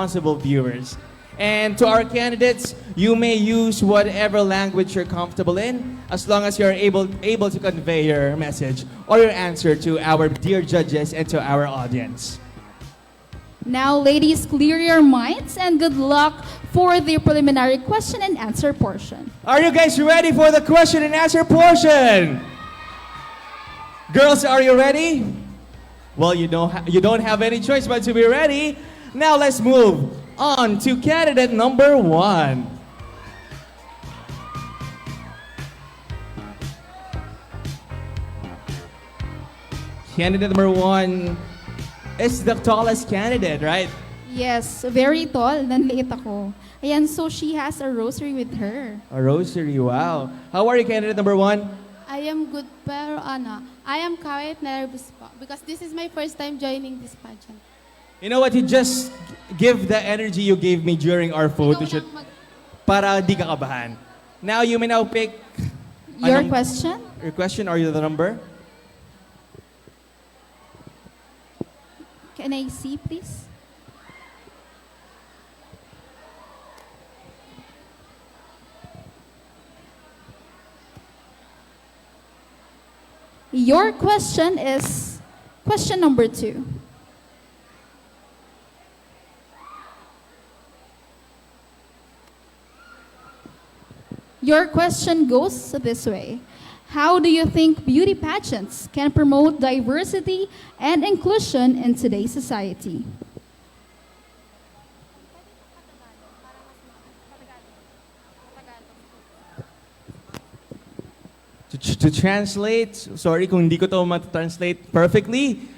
responsible viewers. And to our candidates, you may use whatever language you're comfortable in, as long as you're able to convey your message or your answer to our dear judges and to our audience. Now, ladies, clear your minds and good luck for the preliminary question and answer portion. Are you guys ready for the question and answer portion? Girls, are you ready? Well, you don't have any choice but to be ready. Now let's move on to candidate number 1. Candidate number 1 is the tallest candidate, right? Yes, very tall. Nanliit ako. Ayan, so she has a rosary with her. A rosary, wow. How are you, candidate number 1? I am good, pero I am kahit nervous po because this is my first time joining this pageant. You know what? You just give the energy you gave me during our photo shoot para di ka kabahan. Now, you may now pick Your question? Your question or the number? Can I see, please? Your question is question number 2. Your question goes this way. How do you think beauty pageants can promote diversity and inclusion in today's society? To translate, sorry kung hindi ko to ma-translate perfectly.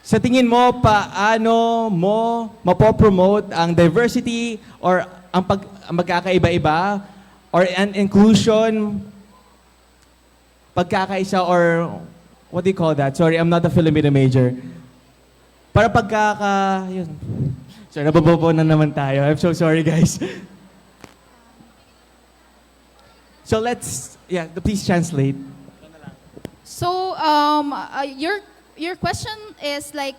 Sa tingin mo, paano mo mapopromote ang diversity or ang magkakaiba-iba or an inclusion, pagkakaisa or what do you call that? Sorry, I'm not a Filipino major. Para yun. Sorry, nababobo na naman tayo. I'm so sorry, guys. So please translate. So, your question is like,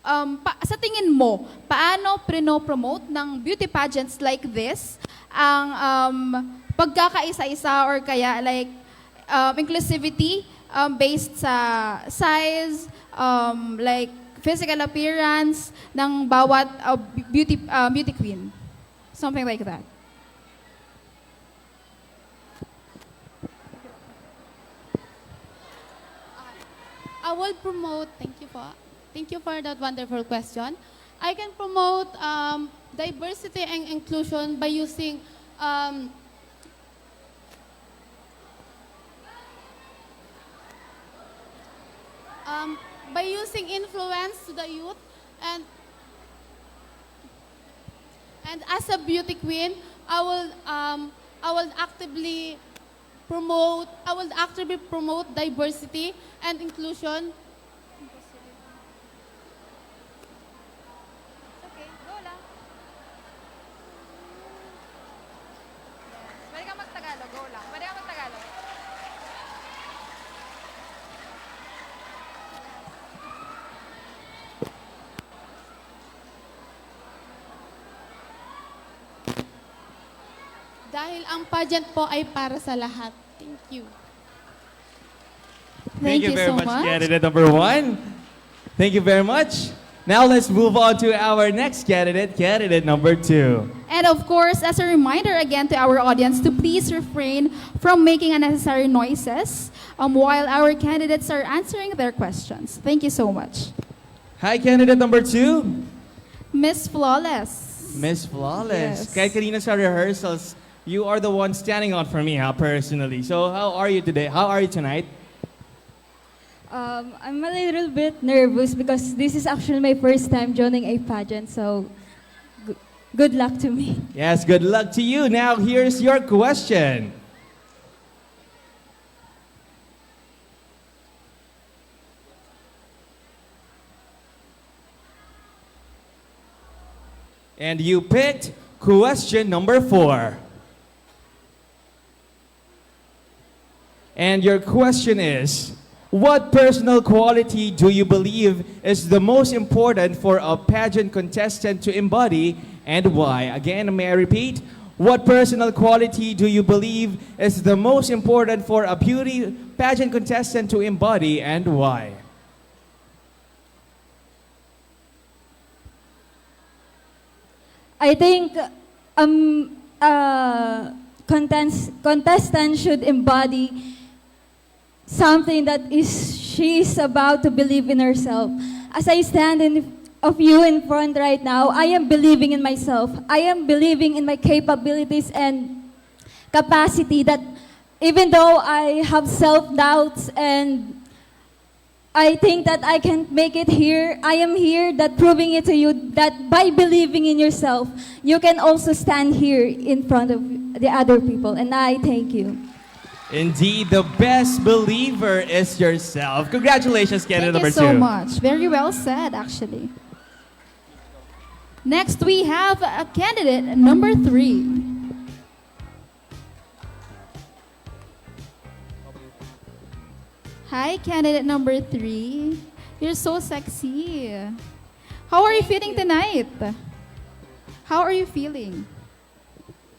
sa tingin mo, paano promote ng beauty pageants like this ang pagkakaisa-isa or kaya like inclusivity based sa size, like physical appearance ng bawat beauty queen. Something like that. I will promote, thank you for that wonderful question. I can promote diversity and inclusion by using influence to the youth and as a beauty queen, I will actively promote diversity and inclusion. Okay, go lang. Yes. Pwede ka mag-Tagalog, go lang. Pwede ka mag-Tagalog. Dahil ang pageant po ay para sa lahat. Thank you. Thank you very so much, candidate number 1. Thank you very much. Now let's move on to our next candidate number 2. And of course, as a reminder again to our audience to please refrain from making unnecessary noises while our candidates are answering their questions. Thank you so much. Hi, candidate number 2. Miss Flawless. Miss Flawless. Yes. Kahit kanina sa rehearsals, you are the one standing out for me, personally. So how are you today? How are you tonight? I'm a little bit nervous because this is actually my first time joining a pageant, so good luck to me. Yes, good luck to you. Now, here's your question. And you picked question number 4. And your question is, What personal quality do you believe is the most important for a pageant contestant to embody and why? Again, may I repeat? What personal quality do you believe is the most important for a beauty pageant contestant to embody and why? I think contestant should embody something that she is about to believe in herself. As I stand of you in front right now, I am believing in myself. I am believing in my capabilities and capacity that even though I have self-doubts and I think that I can make it here, I am here that proving it to you that by believing in yourself, you can also stand here in front of the other people. And I thank you. Indeed, the best believer is yourself. Congratulations, candidate Thank number you so 2. much. Very well said, actually. Next, we have a candidate number 3. Hi, candidate number 3. You're so sexy. How are you feeling tonight? How are you feeling?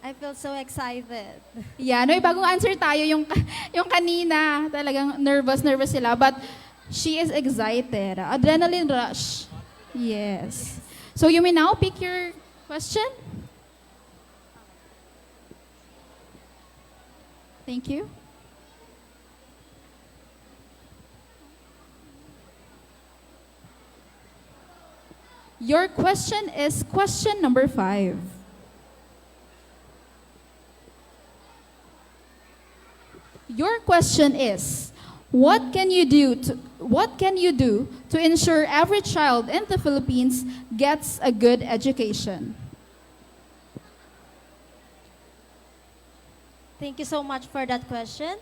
I feel so excited. Yeah, may bagong answer tayo yung kanina. Talagang nervous sila. But she is excited. Adrenaline rush. Yes. So you may now pick your question. Thank you. Your question is question number 5. Your question is, what can you do to ensure every child in the Philippines gets a good education? Thank you so much for that question.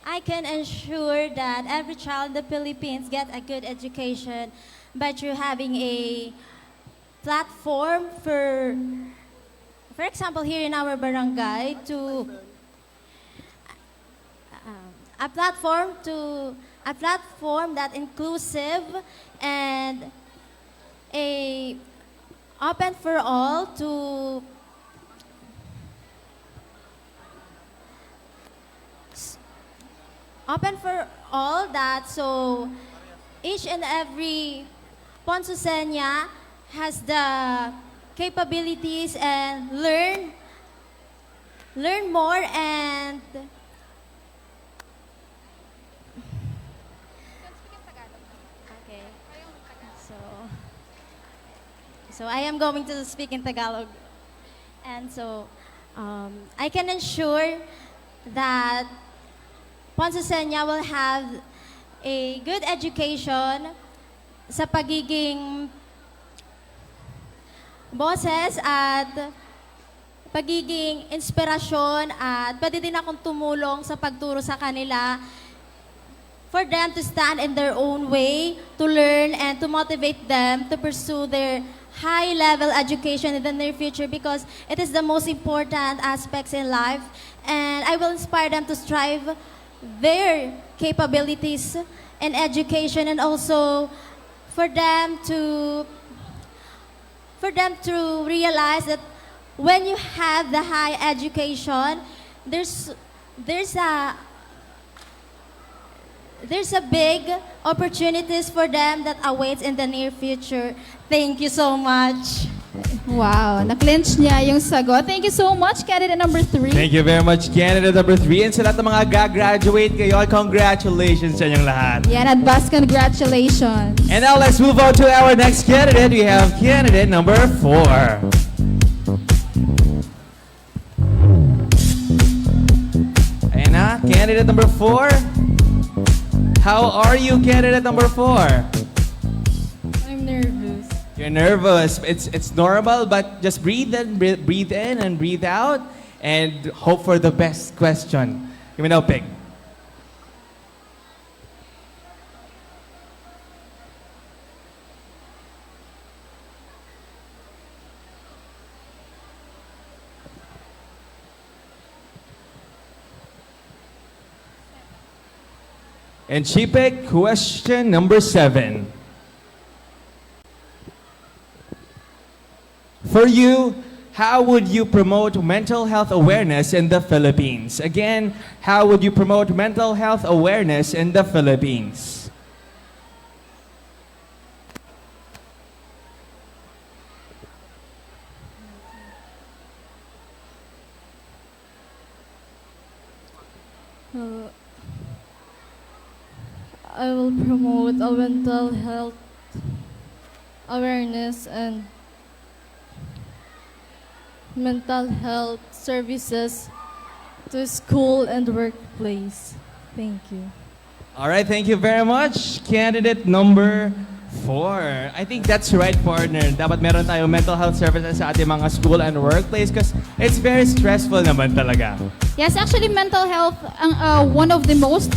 I can ensure that every child in the Philippines get a good education by through having a platform for example, here in our barangay a platform that inclusive and a open for all to open for all that so each and every Ponsusenya has the capabilities and learn more and okay. So I am going to speak in Tagalog. And so I can ensure that Ponsusenya will have a good education sa pagiging boses at pagiging inspirasyon at pwede din akong tumulong sa pagturo sa kanila for them to stand in their own way, to learn and to motivate them to pursue their high-level education in the near future because it is the most important aspects in life and I will inspire them to strive their capabilities in education and also for them to realize that when you have the high education, there's a big opportunities for them that awaits in the near future. Thank you so much. Wow, na-clinch niya yung sagot. Thank you so much, candidate number 3. Thank you very much, candidate number 3. And sa lahat ng mga gagraduate kayo, congratulations sa inyong lahat. Yan, advance congratulations. And now let's move on to our next candidate. We have candidate number 4. Ayan na, candidate number 4. How are you, candidate number 4? I'm nervous. You're nervous. It's normal, but just breathe in and breathe out, and hope for the best question. You may now pick. And she picked question number 7. For you, how would you promote mental health awareness in the Philippines? Again, how would you promote mental health awareness in the Philippines? I will promote a mental health awareness and mental health services to school and workplace. Thank you. All right, thank you very much. Candidate number 4. I think that's right, partner. Dapat meron tayong mental health services sa ating mga school and workplace because it's very stressful naman talaga. Yes, actually, mental health, ang one of the most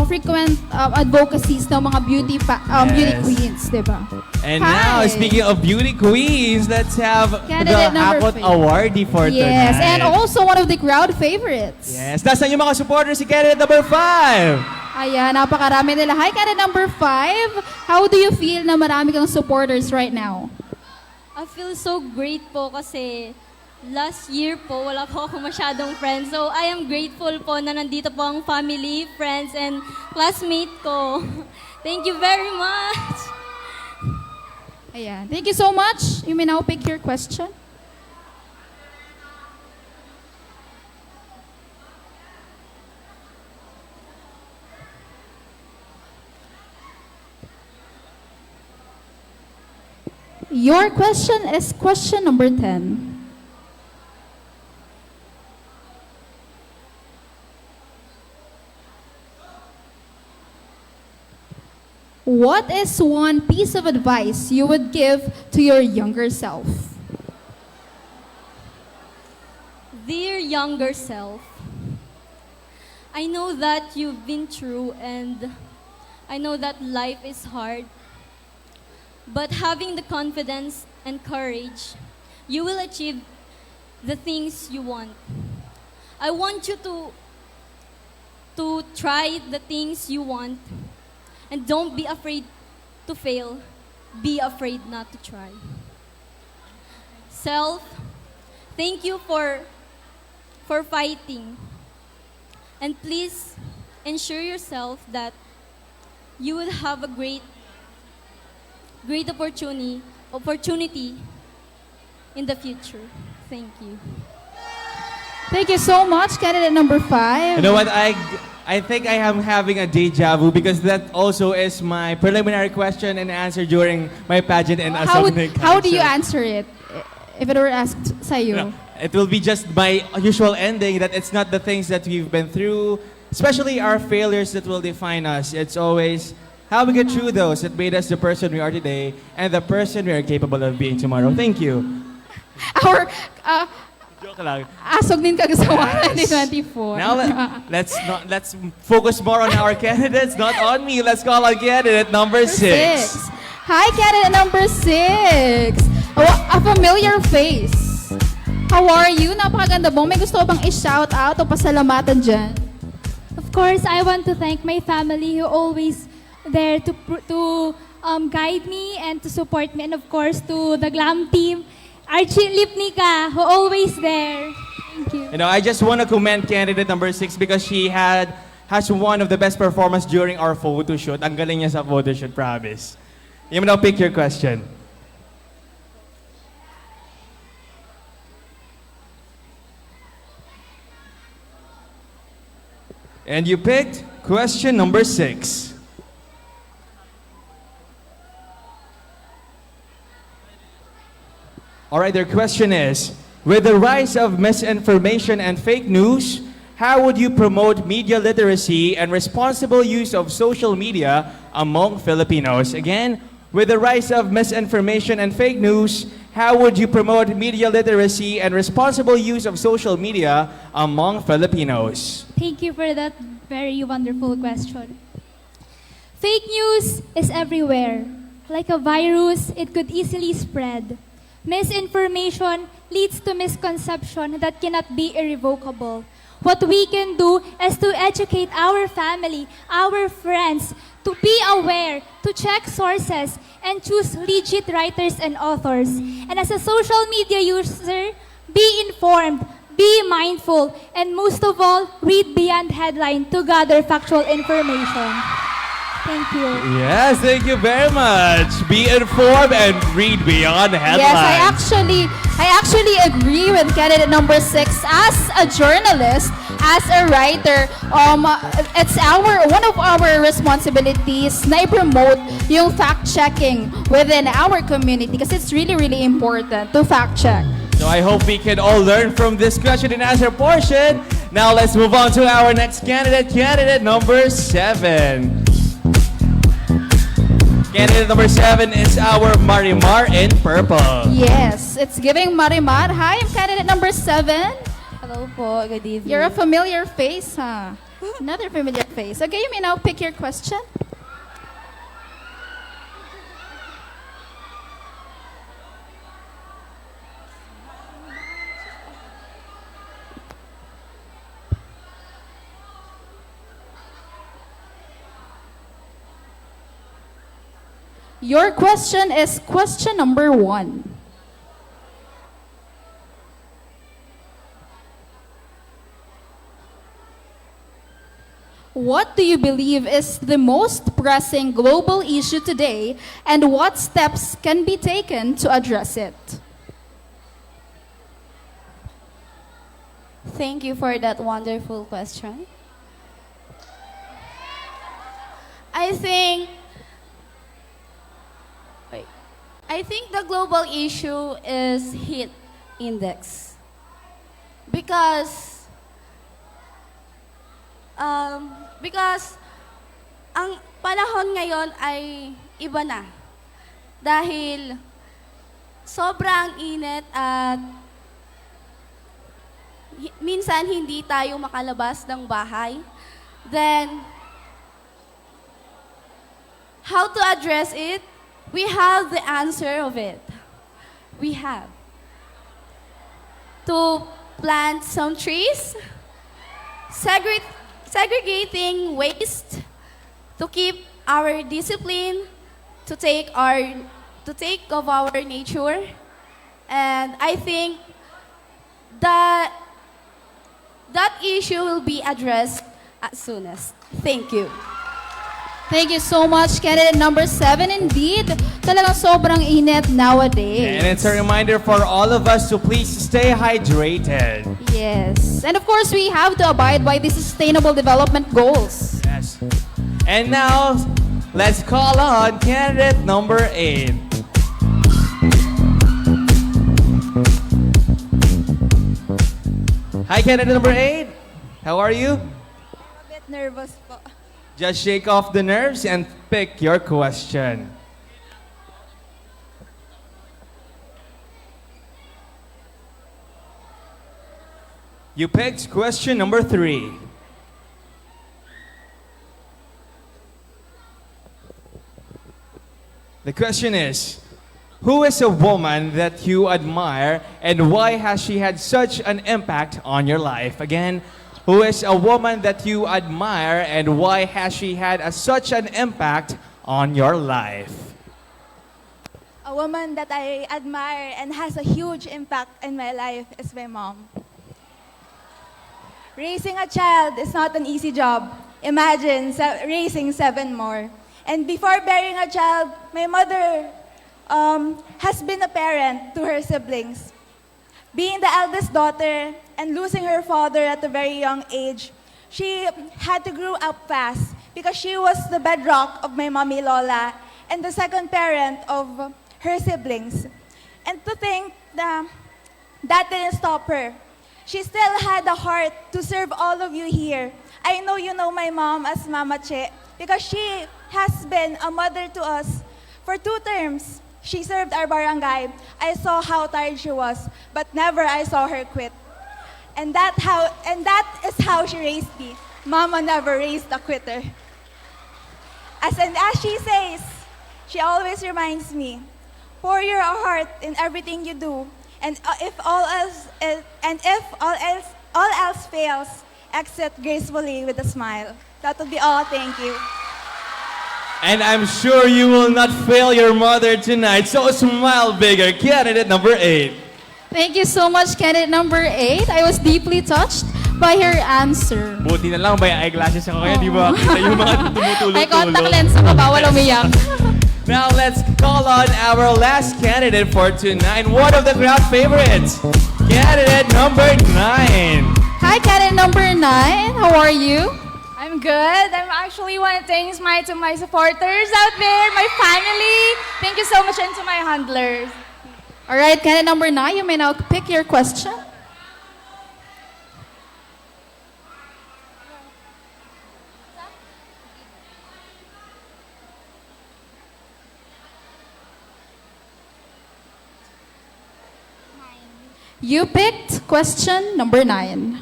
frequent advocacies ng mga beauty Yes. queens, di ba? And Hi. now, speaking of beauty queens, let's have Candidate the number Hakot 5. awardee for Yes, tonight. and also one of the crowd favorites. Yes, nasaan yung mga supporters si candidate number 5? Ayan, napakarami nila. Hi, candidate number 5. How do you feel na marami kang supporters right now? I feel so great po kasi last year po wala po ako masyadong friends. So I am grateful po na nandito po ang family, friends, and classmate ko. Thank you very much. Ayan. Thank you so much. You may now pick your question. Your question is question number 10. What is one piece of advice you would give to your younger self? Dear younger self, I know that you've been through and I know that life is hard. But having the confidence and courage, you will achieve the things you want. I want you to try the things you want and don't be afraid to fail. Be afraid not to try. Self, thank you for fighting. And please ensure yourself that you will have a great opportunity in the future. Thank you. Thank you so much, candidate number 5. You know what? I think I am having a deja vu because that also is my preliminary question and answer during my pageant and assembly. How do you answer it if it were asked sa'yo? It will be just my usual ending that it's not the things that we've been through, especially our failures that will define us. It's always how we get through those that made us the person we are today and the person we are capable of being tomorrow. Thank you. Our Joke lang. asog din kagasawa Yes. 2024. Now let's focus more on our candidates, not on me. Let's call on candidate number 6. Hi, candidate number 6. A familiar face. How are you? Napakaganda mo. May gusto ko bang i-shout out o pasalamatan dyan? Of course, I want to thank my family who always there to guide me and to support me, and of course to the glam team, Archie Lipnica, who always there. Thank you. You know, I just want to commend candidate number 6 because she has one of the best performance during our photo shoot. Ang galing niya sa photo shoot, promise. You may now pick your question. And you picked question number 6. All right, their question is, with the rise of misinformation and fake news, how would you promote media literacy and responsible use of social media among Filipinos? Again, with the rise of misinformation and fake news, how would you promote media literacy and responsible use of social media among Filipinos? Thank you for that very wonderful question. Fake news is everywhere. Like a virus, it could easily spread. Misinformation leads to misconception that cannot be irrevocable. What we can do is to educate our family, our friends, to be aware, to check sources, and choose legit writers and authors. And as a social media user, be informed, be mindful, and most of all, read beyond headline to gather factual information. Thank you. Yes, thank you very much. Be informed and read beyond headlines. Yes, I actually agree with candidate number 6. As a journalist, as a writer, it's one of our responsibilities na i-promote yung fact-checking within our community because it's really, really important to fact-check. So I hope we can all learn from this question and answer portion. Now let's move on to our next candidate number 7. Candidate number 7 is our Marimar in purple. Yes, it's giving Marimar. Hi, I'm candidate number 7. Hello po, good evening. You're a familiar face, huh? Another familiar face. Okay, you may now pick your question. Your question is question number 1. What do you believe is the most pressing global issue today, and what steps can be taken to address it? Thank you for that wonderful question. I think the global issue is heat index. Because ang panahon ngayon ay iba na. Dahil sobrang init at minsan hindi tayo makalabas ng bahay. Then, how to address it? We have the answer of it. We have to plant some trees, segregating waste, to keep our discipline, to take of our nature, and I think that issue will be addressed as soonest. Thank you. Thank you so much, candidate number 7. Indeed, talagang sobrang init nowadays. And it's a reminder for all of us to please stay hydrated. Yes. And of course, we have to abide by the Sustainable Development Goals. Yes. And now, let's call on candidate number 8. Hi, candidate number 8. How are you? I'm a bit nervous po. Just shake off the nerves and pick your question. You picked question number 3. The question is, who is a woman that you admire and why has she had such an impact on your life? Again, who is a woman that you admire and why has she had such an impact on your life? A woman that I admire and has a huge impact in my life is my mom. Raising a child is not an easy job. Imagine raising 7 more. And before bearing a child, my mother has been a parent to her siblings. Being the eldest daughter and losing her father at a very young age, she had to grow up fast because she was the bedrock of my mommy Lola and the second parent of her siblings. And to think that didn't stop her. She still had a heart to serve all of you here. I know you know my mom as Mama Che because she has been a mother to us for 2 terms. She served our barangay. I saw how tired she was, but never I saw her quit. And that is how she raised me. Mama never raised a quitter. As she says, she always reminds me, pour your heart in everything you do, and if all else all else fails, exit gracefully with a smile. That would be all. Thank you. And I'm sure you will not fail your mother tonight. So smile bigger. Candidate number 8. Thank you so much, candidate number 8. I was deeply touched by her answer. Buti na lang may eyeglasses ako kaya di ba kita yung mga tumutulong-tulong. May contact lens ako, bawal umiyak. Now let's call on our last candidate for tonight. One of the crowd favorites. Candidate number 9. Hi, candidate number 9. How are you? I'm good. I'm actually want to thank my supporters out there, my family. Thank you so much, and to my handlers. All right, candidate number 9, you may now pick your question. You picked question number 9.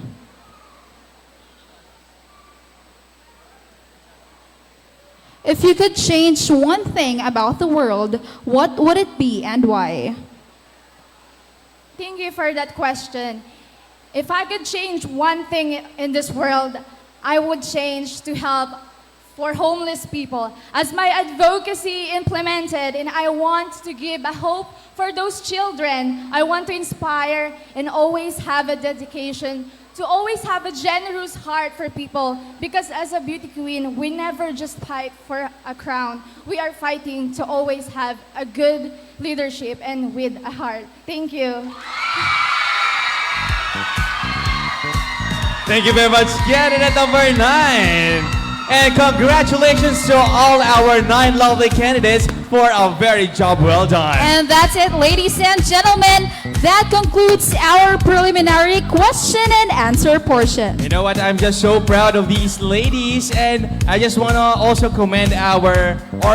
If you could change one thing about the world, what would it be and why? Thank you for that question. If I could change one thing in this world, I would change to help for homeless people. As my advocacy implemented, and I want to give a hope for those children, I want to inspire and always have a dedication to always have a generous heart for people, because as a beauty queen, we never just fight for a crown. We are fighting to always have a good leadership and with a heart. Thank you. Thank you very much, candidate number 9. And congratulations to all our 9 lovely candidates for a very job well done. And that's it, ladies and gentlemen. That concludes our preliminary question and answer portion. You know what? I'm just so proud of these ladies, and I just want to also commend our